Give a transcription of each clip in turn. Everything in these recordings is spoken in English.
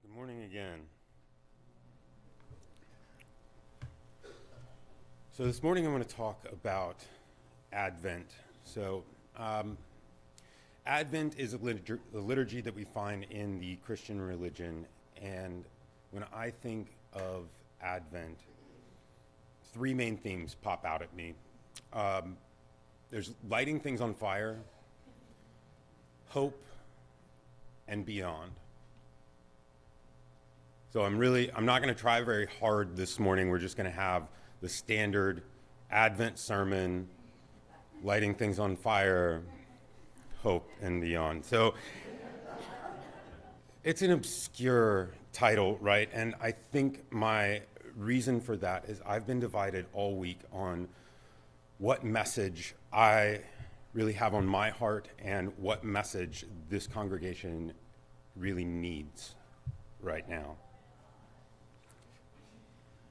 Good morning again. So this morning I'm going to talk about Advent. Advent is a liturgy that we find in the Christian religion, and when I think of Advent, three main themes pop out at me. There's lighting things on fire, hope, and beyond. So I'm not going to try very hard this morning. We're just going to have the standard Advent sermon, lighting things on fire, hope, and beyond. So it's an obscure title, right? And I think my reason for that is I've been divided all week on what message I really have on my heart and what message this congregation really needs right now.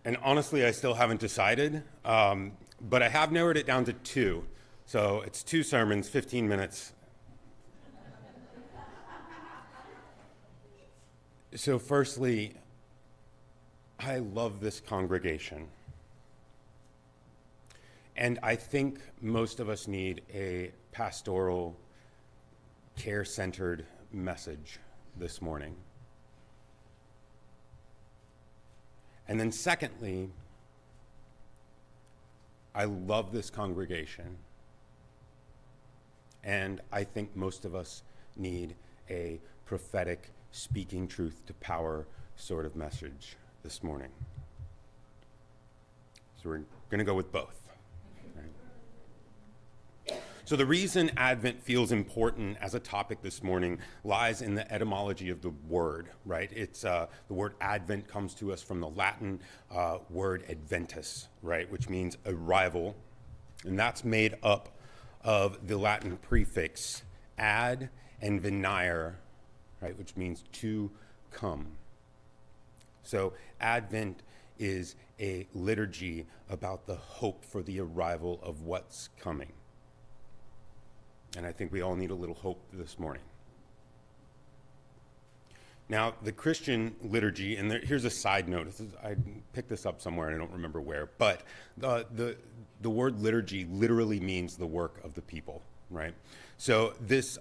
And honestly, I still haven't decided, but I have narrowed it down to two. So it's two sermons, 15 minutes. So firstly, I love this congregation. And I think most of us need a pastoral, care-centered message this morning. And then secondly, I love this congregation, and I think most of us need a prophetic, speaking truth to power sort of message this morning. So we're going to go with both. So the reason Advent feels important as a topic this morning lies in the etymology of the word, right? It's the word Advent comes to us from the Latin word adventus, right, which means arrival, and that's made up of the Latin prefix ad and venire, right, which means to come. So Advent is a liturgy about the hope for the arrival of what's coming. And I think we all need a little hope this morning. Now, the Christian liturgy, and here's a side note. I picked this up somewhere, and I don't remember where, but the word liturgy literally means the work of the people, right? So this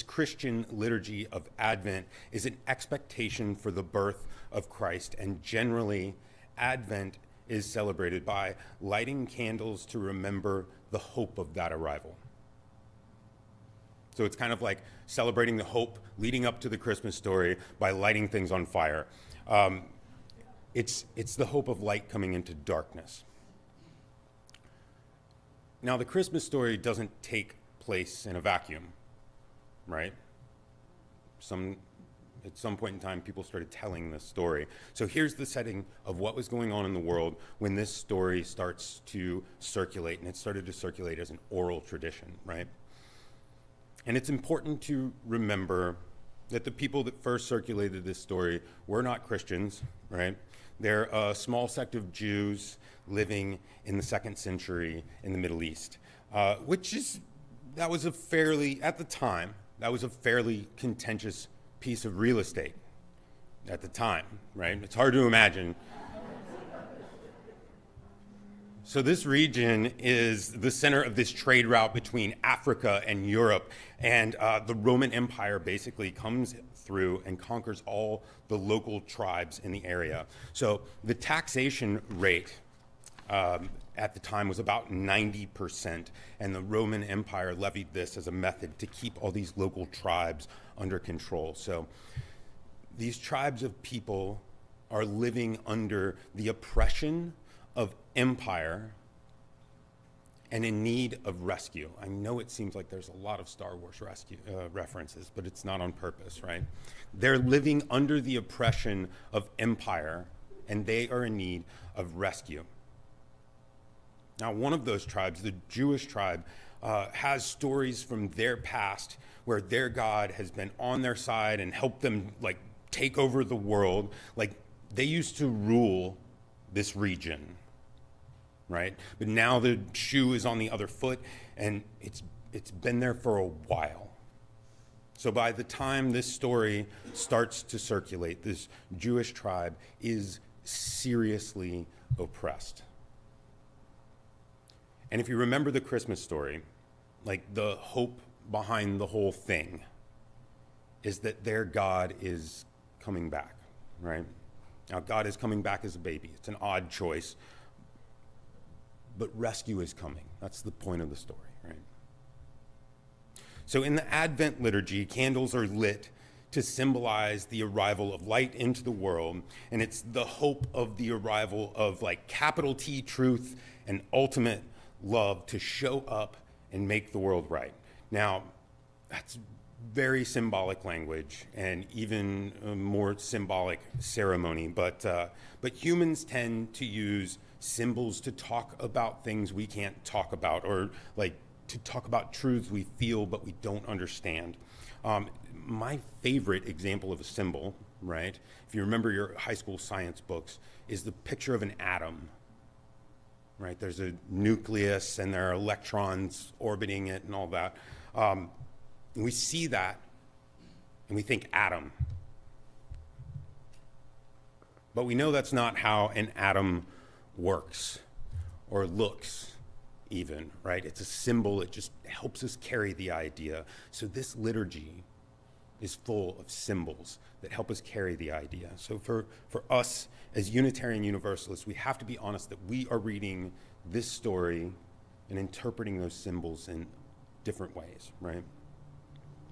Christian liturgy of Advent is an expectation for the birth of Christ, and generally, Advent is celebrated by lighting candles to remember the hope of that arrival. So it's kind of like celebrating the hope leading up to the Christmas story by lighting things on fire. It's the hope of light coming into darkness. Now, the Christmas story doesn't take place in a vacuum, right? At some point in time, people started telling this story. So here's the setting of what was going on in the world when this story starts to circulate, and it started to circulate as an oral tradition, right? And it's important to remember that the people that first circulated this story were not Christians, right? They're a small sect of Jews living in the 2nd century in the Middle East, at the time, that was a fairly contentious piece of real estate at the time, right? It's hard to imagine. So this region is the center of this trade route between Africa and Europe, and the Roman Empire basically comes through and conquers all the local tribes in the area. So the taxation rate at the time was about 90%, and the Roman Empire levied this as a method to keep all these local tribes under control. So these tribes of people are living under the oppression of empire and in need of rescue. I know it seems like there's a lot of Star Wars references, but it's not on purpose, right? They're living under the oppression of empire, and they are in need of rescue. Now, one of those tribes, the Jewish tribe, has stories from their past where their God has been on their side and helped them take over the world. They used to rule this region, right? But now the shoe is on the other foot, and it's been there for a while. So by the time this story starts to circulate, this Jewish tribe is seriously oppressed. And if you remember the Christmas story, like the hope behind the whole thing is that their God is coming back, right? Now, God is coming back as a baby. It's an odd choice, but rescue is coming. That's the point of the story, right? So in the Advent liturgy, candles are lit to symbolize the arrival of light into the world, and it's the hope of the arrival of like capital T truth and ultimate love to show up and make the world right. Now, that's very symbolic language and even more symbolic ceremony, but humans tend to use symbols to talk about things we can't talk about, or like to talk about truths we feel but we don't understand. My favorite example of a symbol, right, if you remember your high school science books, is the picture of an atom. Right, there's a nucleus and there are electrons orbiting it and all that. And we see that and we think atom. But we know that's not how an atom works or looks even, right? It's a symbol. It just helps us carry the idea. So this liturgy is full of symbols that help us carry the idea. So for us as Unitarian Universalists, we have to be honest that we are reading this story and interpreting those symbols in different ways, right?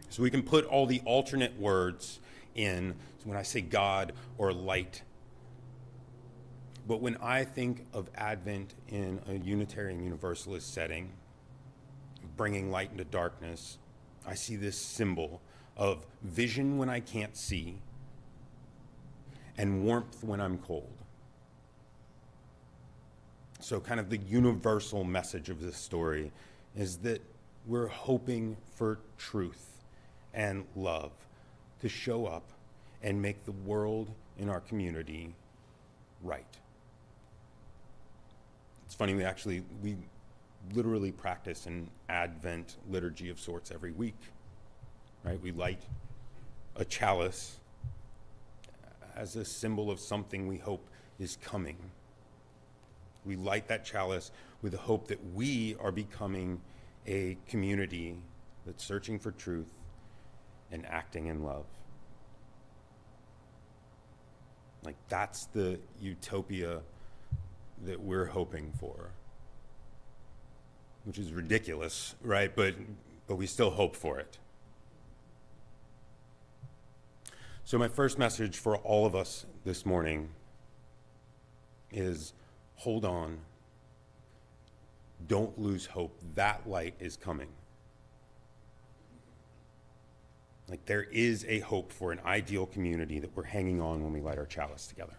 So we can put all the alternate words in, so when I say God or light. But when I think of Advent in a Unitarian Universalist setting, bringing light into darkness, I see this symbol of vision when I can't see and warmth when I'm cold. So kind of the universal message of this story is that we're hoping for truth and love to show up and make the world in our community right. It's funny, we literally practice an Advent liturgy of sorts every week, right? We light a chalice as a symbol of something we hope is coming. We light that chalice with the hope that we are becoming a community that's searching for truth and acting in love. Like, that's the utopia that we're hoping for, which is ridiculous, right? But we still hope for it. So my first message for all of us this morning is hold on. Don't lose hope. That light is coming. Like, there is a hope for an ideal community that we're hanging on when we light our chalice together.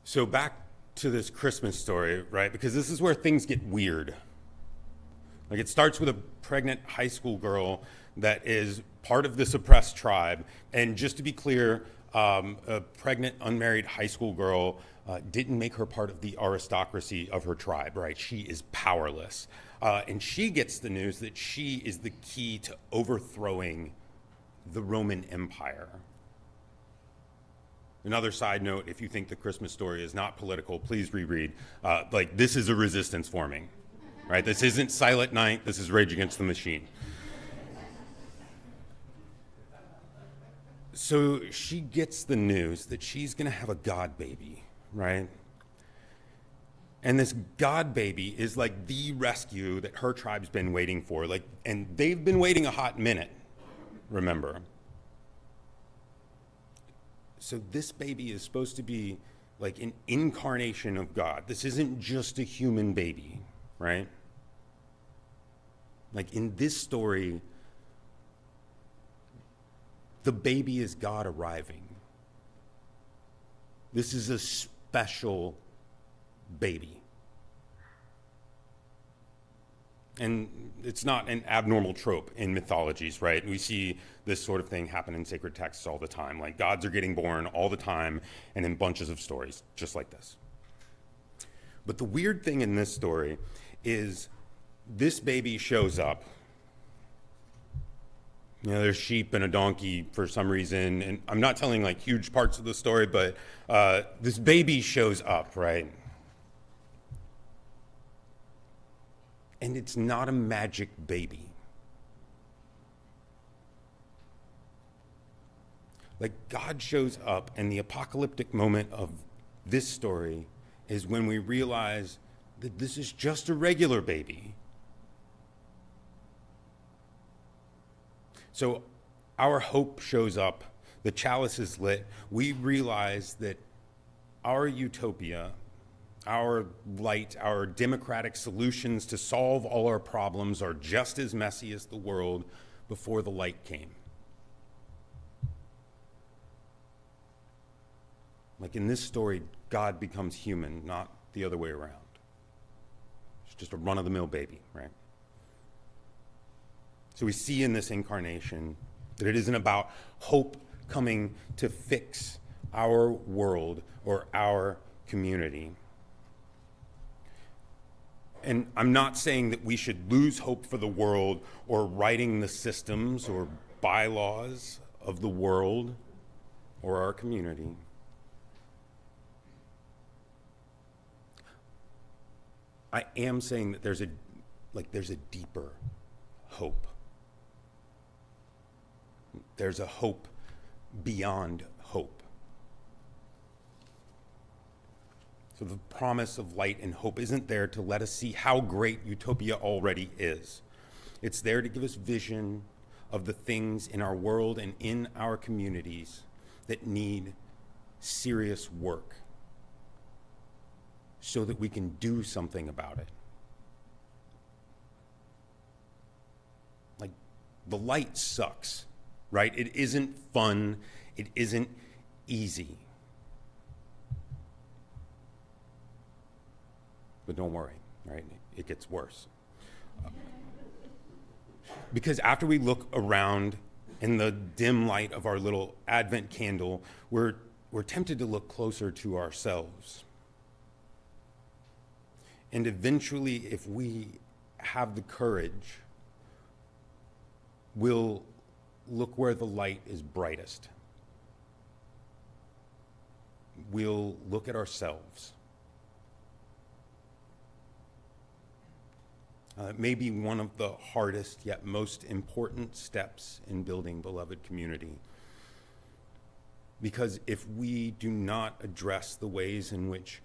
So back to this Christmas story, right? Because this is where things get weird. Like, it starts with a pregnant high school girl that is part of this oppressed tribe. And just to be clear, a pregnant, unmarried high school girl didn't make her part of the aristocracy of her tribe, right? She is powerless. And she gets the news that she is the key to overthrowing the Roman Empire. Another side note, if you think the Christmas story is not political, please reread. Like, this is a resistance forming, right? This isn't Silent Night. This is Rage Against the Machine. So she gets the news that she's going to have a God baby, right? And this God baby is like the rescue that her tribe's been waiting for. Like, and they've been waiting a hot minute, remember. So this baby is supposed to be like an incarnation of God. This isn't just a human baby, right? Like, in this story, the baby is God arriving. This is a special baby. And it's not an abnormal trope in mythologies, right? We see this sort of thing happen in sacred texts all the time. Like, gods are getting born all the time and in bunches of stories, just like this. But the weird thing in this story is this baby shows up. You know, there's sheep and a donkey for some reason, and I'm not telling like huge parts of the story, but this baby shows up, right? And it's not a magic baby. Like, God shows up, and the apocalyptic moment of this story is when we realize that this is just a regular baby. So our hope shows up, the chalice is lit. We realize that our utopia, our light, our democratic solutions to solve all our problems are just as messy as the world before the light came. Like in this story, God becomes human, not the other way around. It's just a run-of-the-mill baby, right? So we see in this incarnation that it isn't about hope coming to fix our world or our community. And I'm not saying that we should lose hope for the world or writing the systems or bylaws of the world or our community. I am saying that there's a deeper hope. There's a hope beyond hope. So the promise of light and hope isn't there to let us see how great utopia already is. It's there to give us vision of the things in our world and in our communities that need serious work so that we can do something about it. Like, the light sucks, right? It isn't fun. It isn't easy. But don't worry, right? It gets worse. Because after we look around in the dim light of our little Advent candle, we're tempted to look closer to ourselves. And eventually, if we have the courage, we'll look where the light is brightest. We'll look at ourselves. It may be one of the hardest yet most important steps in building beloved community. Because if we do not address the ways in which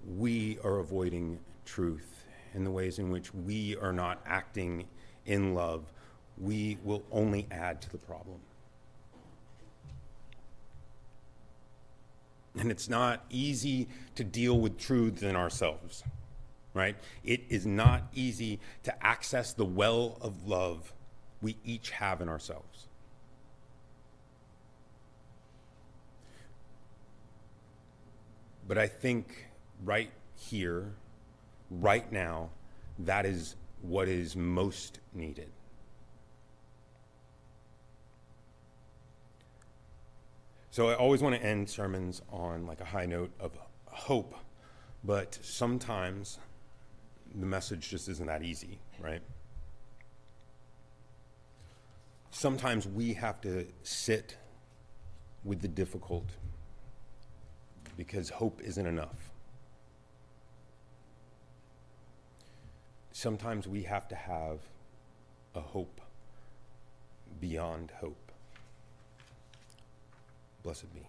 we are avoiding truth, and the ways in which we are not acting in love, we will only add to the problem. And it's not easy to deal with truths in ourselves, right? It is not easy to access the well of love we each have in ourselves. But I think right here, right now, that is what is most needed. So I always want to end sermons on like a high note of hope, but sometimes the message just isn't that easy, right? Sometimes we have to sit with the difficult because hope isn't enough. Sometimes we have to have a hope beyond hope. Blessed be.